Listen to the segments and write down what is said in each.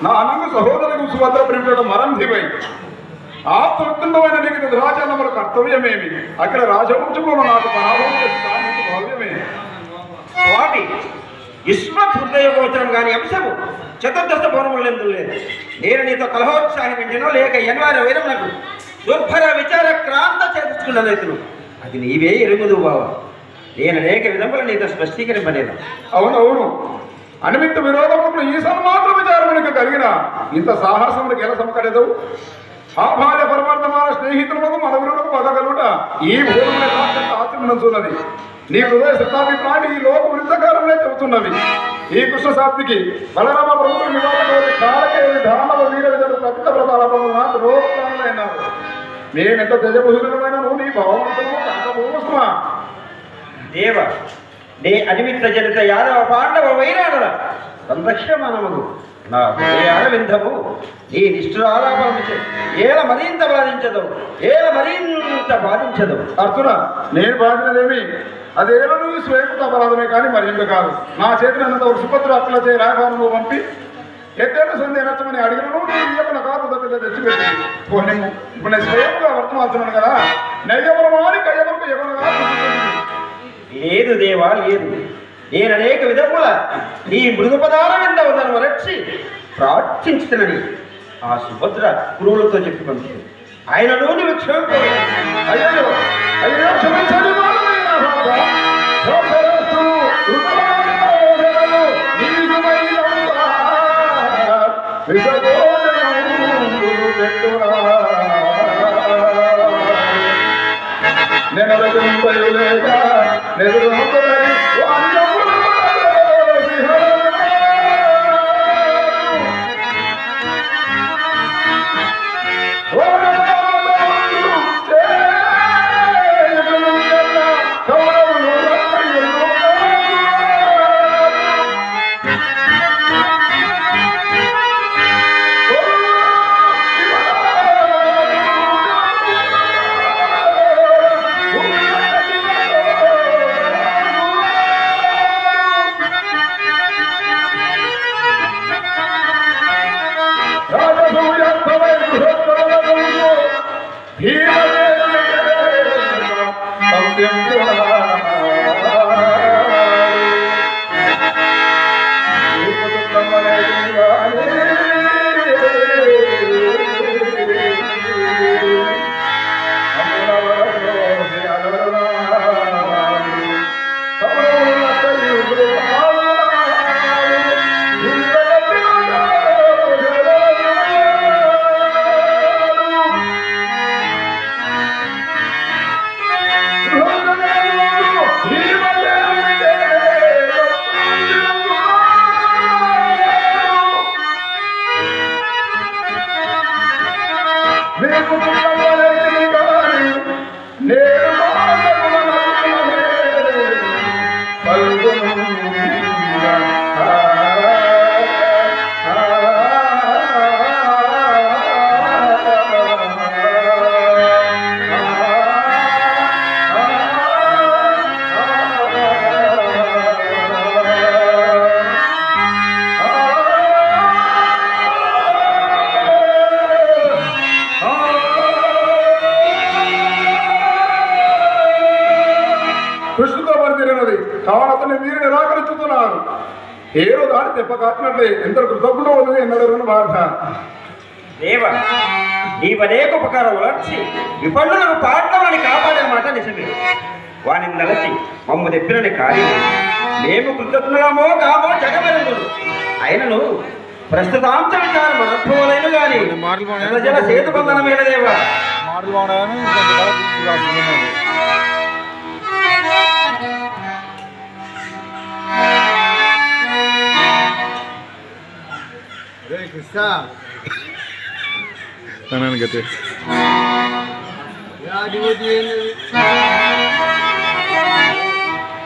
నా అన్నకు సహోదరులకు సుభద్ర ప్రేమించడం మరంధివై ఆత్మవృత్తండమైన నీకు రాజానముల కర్తవ్యమేమి అక్కడ రాజవంశంలో నాకు పరాభవం భవ్యమే స్వామి యుష్మత్ హృదయ గోచరం కాని అంశము చతుర్దశ భవనములందు లేదు. నేను నీతో కలహోత్సాహం వెంటనో లేక ఎన్వార వైరమునకు దుర్భర విచార క్రాంత చేర్చుకున్న రైతులు అది నీవే ఎరుగుదు బావ. నేను అనేక విధములు నీతో స్పష్టీకరింపలేదు. అవునవును అనిమిత్త విరోధములకు ఈ సన్మాత్ర విచారమునికి కలిగిన ఇంత సాహసములకు ఎలా సమకడదు. ఆ భార్య పరమార్థమాన స్నేహితులకు మన విరులకు పదగలుట ఈ భూమి ఆచరణున్నది. నీ హృదయ శతాభిప్రాయాన్ని ఈ లోక వృత్తకాలంలో చెబుతున్నవి. ఈ కృష్ణ శాస్త్రికి బలరామ ప్రభుత్వ నివారణ కాలకేవి ధానవ వీర విధులు ప్రతిత ప్రతాపము నాకు రోగాలైనారు. మేమెంత తెజభూషణమైన నువ్వు నీ భగవంతుడు కాకపోవా దేవ నే అనిమిత్త జనిత యాదవ పాండవ వైరాడుల సంరక్షమానములు నా హృదయారవిందము నీ నిష్ఠురాలాపరమించే ఏల మరింత బాధించదు అర్జున నేను బాధినదేమి అదేలో నువ్వు స్వయంకృత అపరాధమే కానీ మరింత కాదు. నా చేతినంత సుభద్ర అట్లా చేయి రాయబాను పంపి ఎట్టేట సంధి నచ్చమని అడిగినను నీకు కాదు దగ్గర తెచ్చిపెట్టింది. ఇప్పుడు నేను స్వయంగా వర్తమాల్చున్నాను కదా నైయవరమాని కయ్యవరకు ఎవరుగా లేదు దేవా లేదు. నేను అనేక విధముల నీ మృదు పదాలను నన్ను రక్షి ప్రార్థించుతున్నని ఆ సుభద్ర గురువులతో చెప్పుకుంది. ఆయనను నువ్వు క్షమించు. అయ్యో అయ్యో క్షమించండి కృష్ణుతో పరితీరినది కావాలని మీరు నిరాకరిస్తున్నారు. ఏదో దాడి తెప్పకాచినట్లే ఎంత కృతజ్ఞ ఉంది ఎన్నడరుని బాధ. దేవ నీవనేక ఉపకారం వలర్చి విపన్నులకు పాటలని కాపాడే మాట నిజమే. వానిని నలచి మమ్ము తెప్పినని కార్యం మేము కృతజ్ఞులమో కామో జగమెరుగులు. అయినను ప్రస్తుతాంశ విచారం అనుభవాలైన కానీ ప్రజల సేతు బంధనమైన దేవా కృష్ణ గతే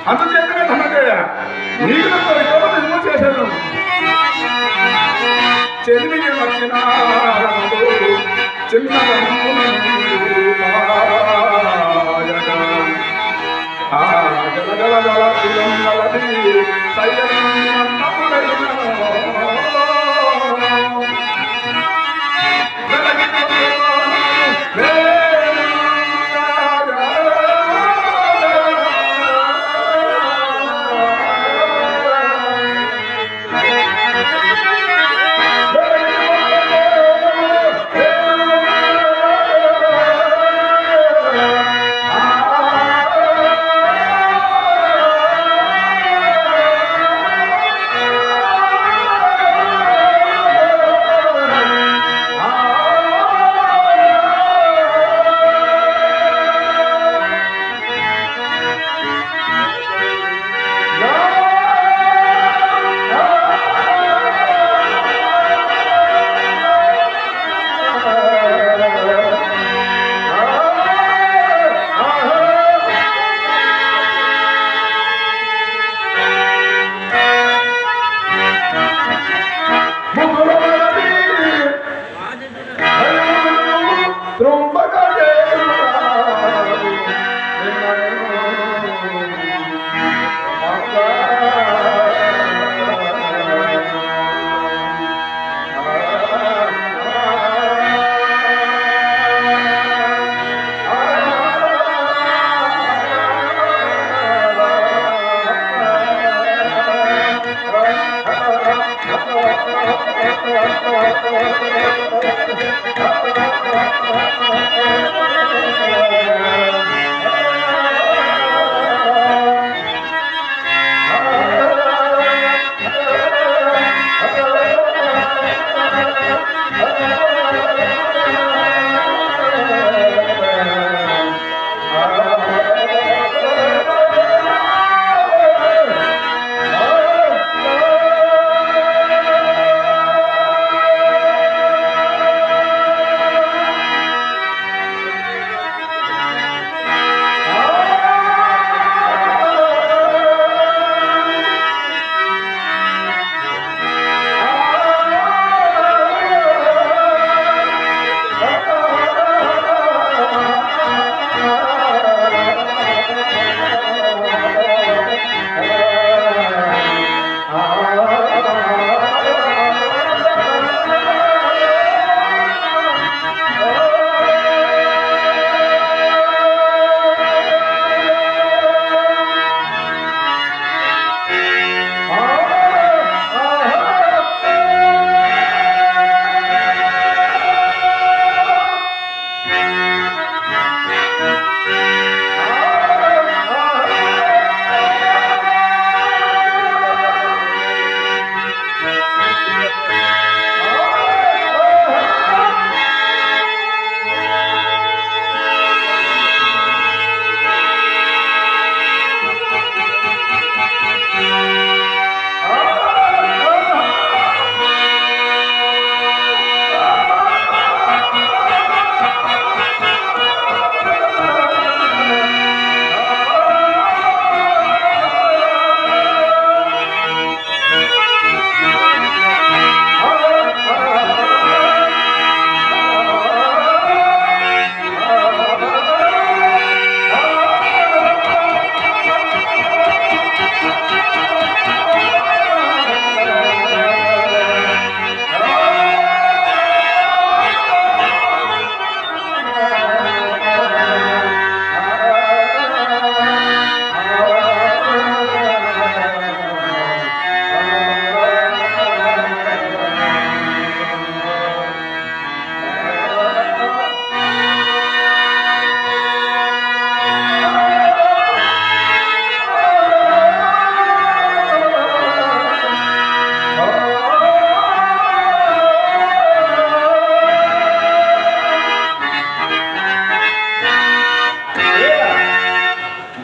అందుచేతనే ధనజయ నీకు చేశాను. చెల్లికి వచ్చిన చిన్న జల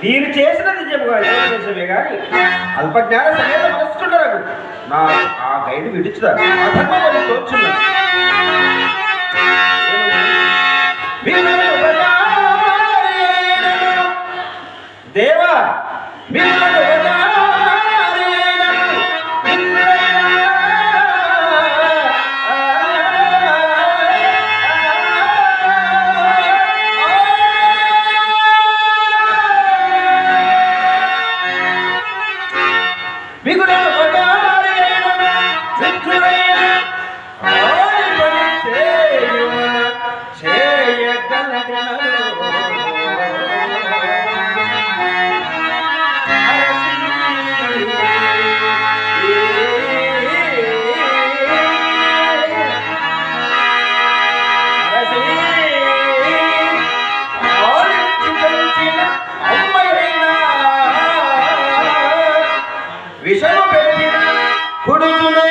మీరు చేసిన నిజముగా నిజమే కానీ అల్పజ్ఞాన సమేత మనస్సుకున్నారు నా ఆ గైడ్ విడిచుదా అధర్మం తోచున్నాను దేవా విషయం పెట్టిన కుడుచులే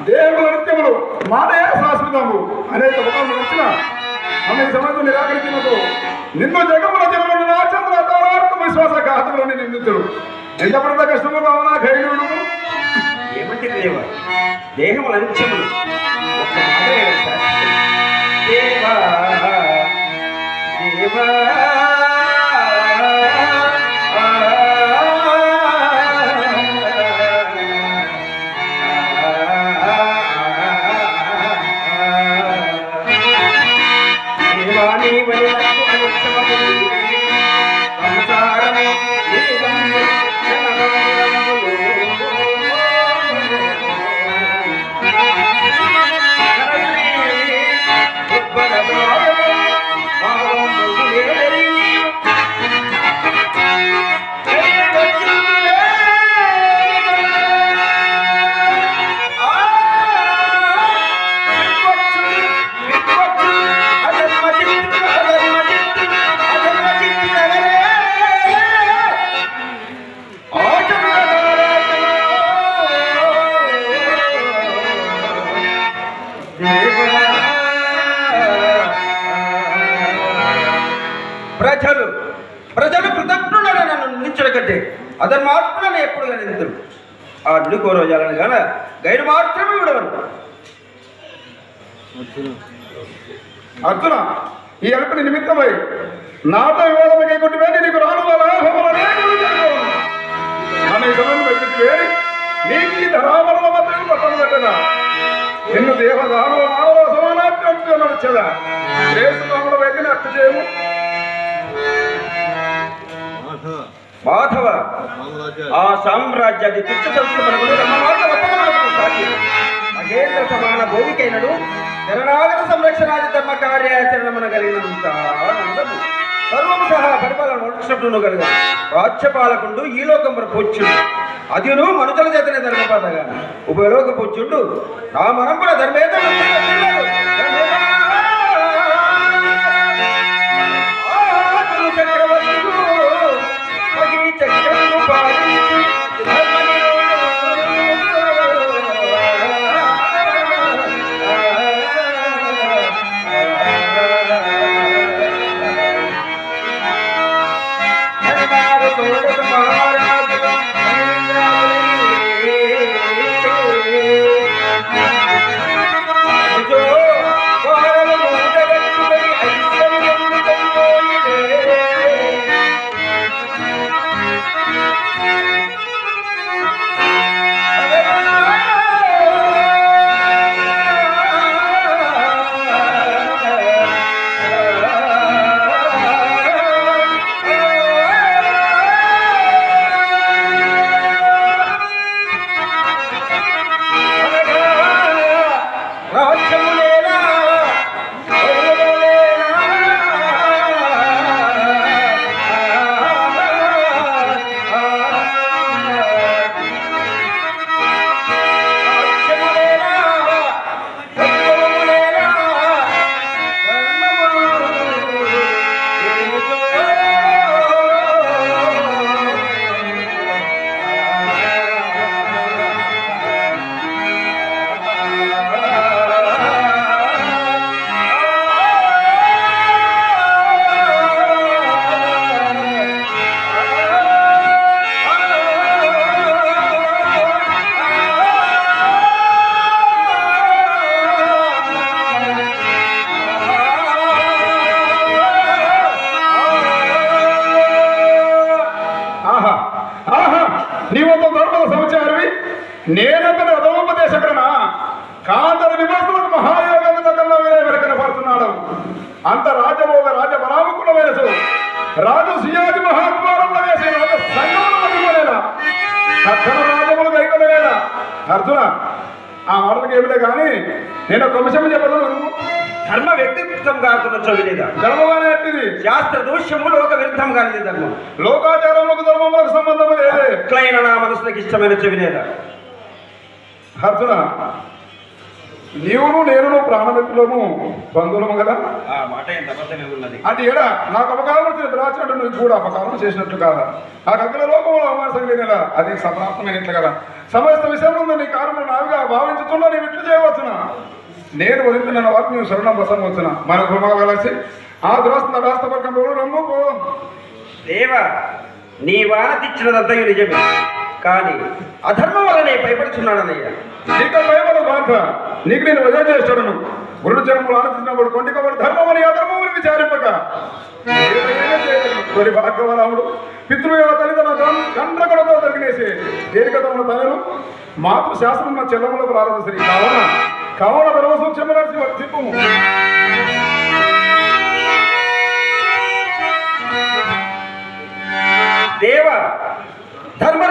దేవుల నిత్యములు మాటే శాశ్వతము అనేక ముఖాలు వచ్చిన ఆమె సమయంలో నిరాకరించినతో నిన్ను జగముల జనులను నా చంద్ర తారాత్మ విశ్వాసఘాతములని నిందితుడు ఎంత పడితే కష్టము కావునా ఖైరుడు ఏమంటే దేవా దేహముల నిత్యములు ఒక్క మాటే శాశ్వతం. దేవా దేవా ప్రజలు ప్రజలు కృతజ్ఞులను నన్ను నిందించడం కంటే అధర్మాత్ములను ఎప్పుడు నిందితులు ఆ అడ్డు కోరోజాలను గాన గైరు మాత్రమే విడవను. అర్జున, ఈ అల్పని నిమిత్తమై నాతో వివాదం కొట్టి వెళ్ళి నీకు రాను నీకు ఈ ధరామరణ మధ్య పట్టణ పెట్టదా నిన్ను దేవదాను మానవ సమానాత్మ నడిచదా శ్రేష్ఠముల వైద్యుని అట్టు చేయము. మాధవ ఆ సామ్రాజ్యాది తుచ్చ సంస్కృతులు మహేంద్ర సమాన భూమికైనడు శరణాగత సంరక్షణాది ధర్మ కార్యాచరణమున కలిగినంత ఆనందము సర్వము సహా పరిపాలన నడుచును కలుగు రాజ్యపాలకుండు ఈ లోకమున పూజ్యుడు అదిను మనుషుల చేతనే ధర్మపాతగా ఉపలోక పూజ్యుడు నా మనంపుల ధర్మేత నీవంత ధర్మల సమాచారవి నేనంతటి అధోపదేశకరణ కాంతర నివాసులకు మహాయోగంలో కన్నా వేరే కనపడుతున్నాడు. అంత రాజభోగ రాజబలాముకున్న వయసు రాజు సియాది మహాత్మారంలో వేసే రాజ సంగములు మధ్యలేదా సత్తన రాజములు గైకొనలేదా. అర్జున, ఆ మాటలకు ఏమిలే కానీ నేను ఒక విషయం చెప్పదు. ధర్మ వ్యక్తిత్వం కాకుండా చదివేదా ధర్మం అనేది శాస్త్ర దూష్యము లోక విరుద్ధం కానిది ధర్మం. లోకాచారములకు ధర్మములకు సంబంధం లేదే. ఎట్లయిన నా మనసులకు ఇష్టమైన చెవినేదా. అర్జున, నీవును నేను ప్రాణమిత్రులము బంధువులము కదా. ఆ మాట ఎంత అబద్ధమే ఉన్నది. అంటే ఏడా నాకు అపకారం రాచినట్టు నువ్వు కూడా అపకారం చేసినట్టు కాదా. నాకు అగ్ర లోకంలో అవమానం కదా, అది సమాప్తమైనట్లు కదా. సమస్త విషయంలో నీ కారణం నావిగా భావించుతున్నా నీవు ఇట్లు చేయవచ్చునా. నేను వదిలిన వారికి నీవు శరణం బసం వచ్చునా. మన కుటుంబం కలిసి ఆ దురాస్తవర్గంలో రమ్ము పో. దేవ, నీ వానతిచ్చినదంతయు నిజమే, కానీ అధర్మం వల్లనే భయపడుచున్నాడనయ్యా. నీకు భయపడు బాధ, నీకు నేను వజా చేస్తాను. గురుడు జన్మలు ఆనందించినప్పుడు కొండికబడి ధర్మమని అధర్మమని విచారింపక కొన్ని భాగ్యవరాముడు పితృయోగ తల్లిదండ్రుల గండ్రగడతో దొరికినేసి దేనికతమున తనలు మాతృ శాస్త్రం నా చెల్లములు ప్రారంభ శ్రీ కావన పరమసం చెమ్మనర్చి వర్తిప్పు. దేవ, ధర్మ